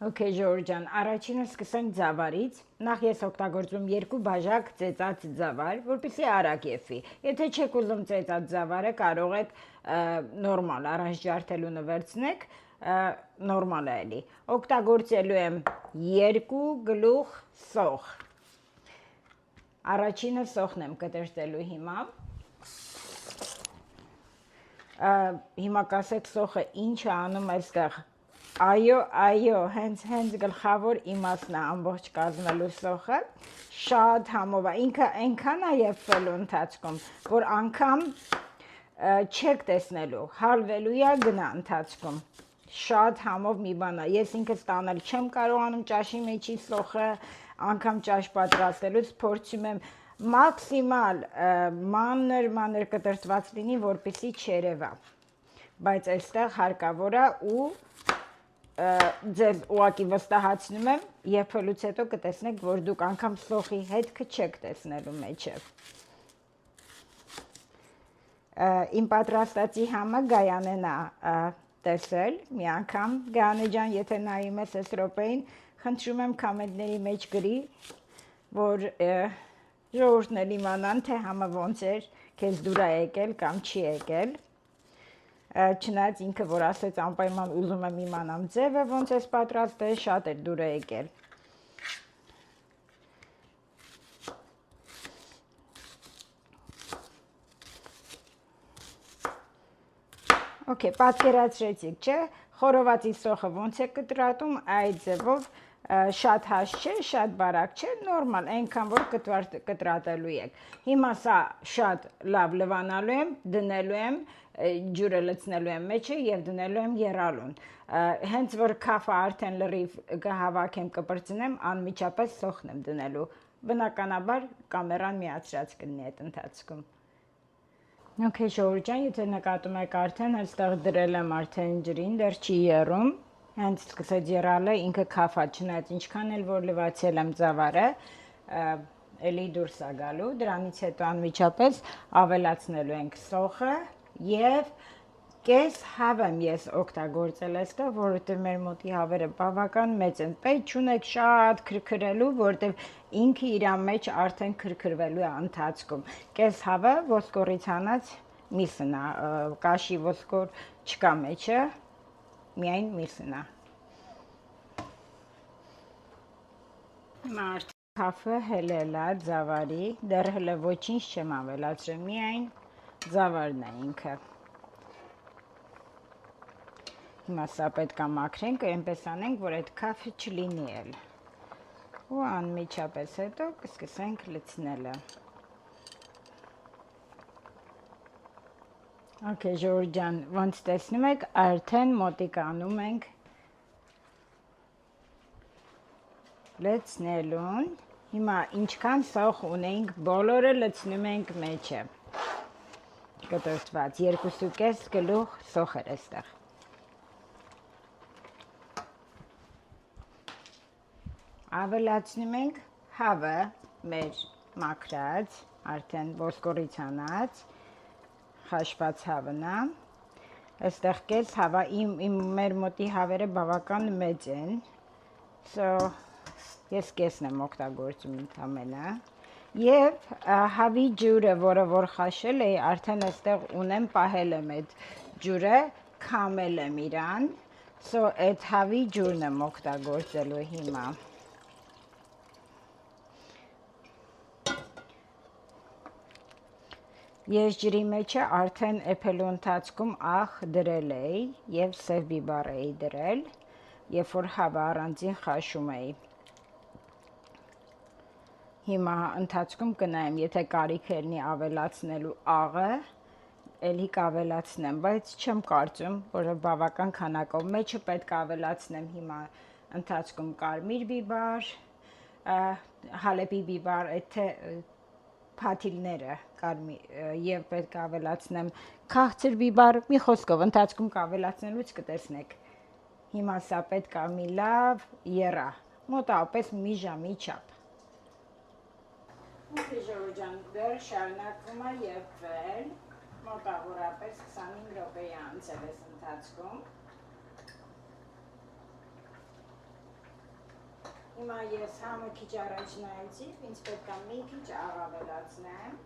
Okay, Ժորժան, առաջինը սկսենք ձավարից։ Նախ ես օգտագործում 2 բաժակ ծեծած ձավար, որպեսզի արագ եփվի։ Եթե չեք ուզում ծեծած ձավարը, կարող եք նորմալ առանց ջարդելունը վերցնեք, նորմալ է էլի։ Օգտագործելու եմ 2 գլուխ սոխ։ Առաջինը սոխն եմ կտրտելու հիմա։ Հիմա կասեք սոխը ինչ է անում այստեղ։ Այո, հենց գլխավոր իմաստն է ամբողջ կազմելու սոխը, շատ համով է, ինքը այնքան է եփվելու ընթացքում, որ անգամ չեք տեսնելու, հալվելու է գնա ընթացքում, շատ համով մի բան է, ես ինքս տանել չեմ կարողանում ճաշի մեջի սոխը, անգամ ճաշ պատրաստելուց փորձում եմ մաքսիմալ մանր կտրտված լինի, որպեսզի չերևա, բայց այստեղ հարկավոր է ու ձեզ ուղղակի վստահացնում եմ, եփելուց հետո կտեսնեք, որ դուք անգամ սոխի հետքը չեք տեսնելու մեջև։ Իմ պատրաստածի համը Գայանեն է տեսել, մի անգամ, Գայանե ջան, եթե նայում ես այս րոպեին, խնդրում եմ կոմենտների մեջ գրի, որ ժողովուրդն էլ իմանան, թե համը ոնց էր, քեզ դուր է եկել կամ չի եկել։ Չնայած ինքը որ ասեց անպայման ուզում եմ իմանամ ձևը ոնց ես պատրաստել, շատ էր դուր եկել։ Okay, պատկերացրեցիք, չէ՞, խորովածի սոխը ոնց է կտրատում, այդ ձևով շատ հաս չէ, շատ բարակ չէ, նորմալ, այնքան որ կտրատելու եք։ Հիմա սա շատ լավ լվանալու եմ, դնելու եմ, ջուրը լցնելու եմ մեջը եւ դնելու եմ եռալուն։ Հենց որ քաֆը արդեն լրիվ կհավաքեմ, կպրծնեմ, անմիջապես սոխն եմ դնելու։ Բնականաբար կամերան միացրած կլինի այդ ընթացքում։ Okay, Ժորժան, եթե նկատում եք արդեն, այստեղ դրել եմ արդեն ջրին, դեռ չի եռում, հենց սկսեց եռալը, ինքը քաֆա, չնայած ինչքան էլ որ լվացել եմ ձավարը, էլի դուրս է գալու, դրանից հետո անմիջապես ավելացնելու ենք սոխը եւ կես հավ եմ ես օգտագործել այստեղ, որովհետև մեր մոտի հավերը բավական մեծ են, պետք չունեք շատ քրքրելու, որովհետև ինքը իր մեջ արդեն քրքրվելու է ընթացքում։ Կես հավը ոսկորից հանած միսն է, կաշի ոսկոր չկա մեջը, միայն միսն է։ Հիմա արդեն քաֆը հելել է ձավարի, դեռ հələ ոչինչ չեմ ավելացրել, միայն ձավարն է ինքը։ Հիմա սա պետք է մաքրենք, այնպես անենք, որ այդ քաֆը չլինի էլ։ Ու անմիջապես հետո կսկսենք լցնելը։ Okay, Ժորժան, ոնց տեսնում եք, արդեն մոտիկանում ենք լցնելուն։ Հիմա ինչքան սոխ ունենք, բոլորը լցնում ենք մեջը։ Կտրտված 2.5 գլուխ սոխ էր այստեղ։ Ավելացնում ենք հավը մեր մաքրած, արդեն ոսկորից հանած, խաշված հավն է, այստեղ կես հավա, մեր մոտի հավերը բավական մեծ են, ես կեսն եմ օգտագործում ընդամենը, և հավի ջուրը, որը որ խաշել էի, արդեն այստեղ ունեմ, պահել եմ այդ ջուրը, քամել եմ իրան, այդ հավի ջուրն եմ օգտագործելու հիմա։ Ես ջրի մեջը արդեն էփելու ընթացքում աղ դրել էի և սև բիբար էի դրել, երբ որ հավը առանձին խաշում էի։ Հիմա ընթացքում կնայեմ, եթե կարիք լինի ավելացնելու աղը, էլի կավելացնեմ, բայց չեմ կարծում, որ բավական քանակով մեջը պետք է ավելացնեմ հիմա ընթացքում կարմիր բիբար, հալեպի բիբար, թե փաթիլները և պետք է ավելացնեմ քաղցր բիբար, մի խոսքով ընթացքում կավելացնելուց կտեսնեք։ Հիմա սա պետք է մի լավ եռա, մոտավորապես մի ժամի չափ։ Okay, Ժորժան, դեռ շարունակվում է եփվել, մոտավորապես 25 րոպե է անցել այս ընթացքում։ Հիմա ես համը քիչ առաջ նայեցի, ինձ պետք է մի քիչ աղ ավելացնեմ։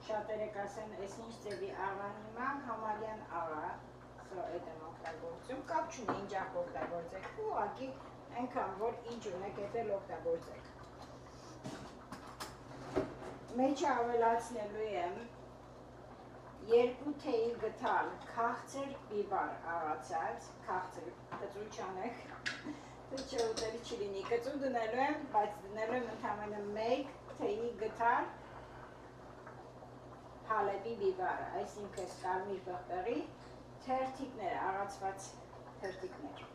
Շատերը կասեն, այս ինչ ձևի աղան հիմա, համարյան աղա, այդ եմ օգտագործում, կապ չունի ինչ աղ օգտագործեք, ուղղակի այնքան, որ ինչ ունեք, էդ էլ օգտագործեք։ Մեջը ավելացնելու եմ 2 թեյի գթալ քաղցր բիբար աղացած, քաղցր կծու չանեք, թե ուտելի չի լինի, կծու դնելու եմ, բայց դնելու եմ ընդամենը 1 թեյի գթալ հալեպի բիբարը, այսինքն կարմիր պղպեղի թերթիկներ, աղացված թերթիկներ։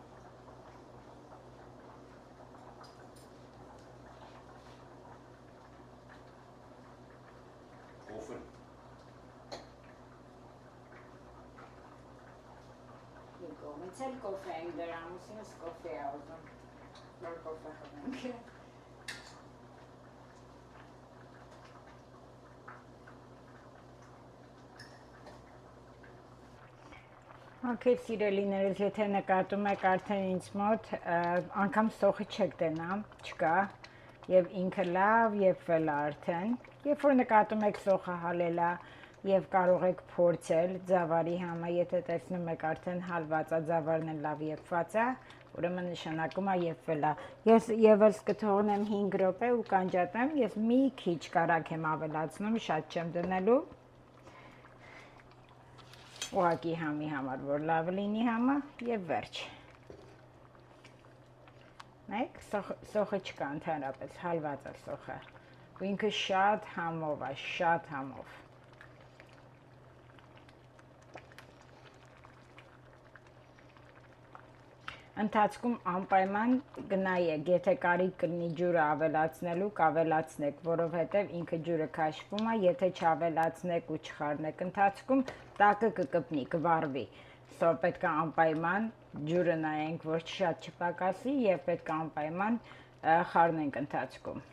Կոֆեն։ Ինքոմից էլ կոֆե ենք դրան, ուսինս կոֆե է ուզում, որ կոֆե խմենք։ Okay, սիրելիներս, եթե նկատում եք արդեն ինձ մոտ, անգամ սոխը չեք դենա, չկա, և ինքը լավ եփվել է արդեն, երբ որ նկատում եք սոխը հալելա և կարող եք փորձել ձավարի համը, եթե տեսնում եք արդեն հալված է, ձավարն էլ լավ եփված է, ուրեմն նշանակում է եփվել է։ Ես ևս կթողնեմ 5 րոպե ու կանջատեմ, ես մի քիչ կարագ եմ ավելացնում, շատ չեմ դնելու։ Ուղղակի համի համար, որ լավ լինի համը և վերջ։ Նայեք, սոխը չկա ընդհանրապես, հալված է սոխը։ Ու ինքը շատ համով է, շատ համով։ Ընթացքում անպայման գնայեք, եթե կարիք կլինի ջուրը ավելացնելու, կավելացնեք, որովհետև ինքը ջուրը քաշվում է, եթե չավելացնեք ու չխառնեք ընթացքում, տակը կկպնի, կվառվի։ Պետք է անպայման ջուրը նայենք, որ շատ չպակասի և պետք է անպայման խառնենք ընթացքում։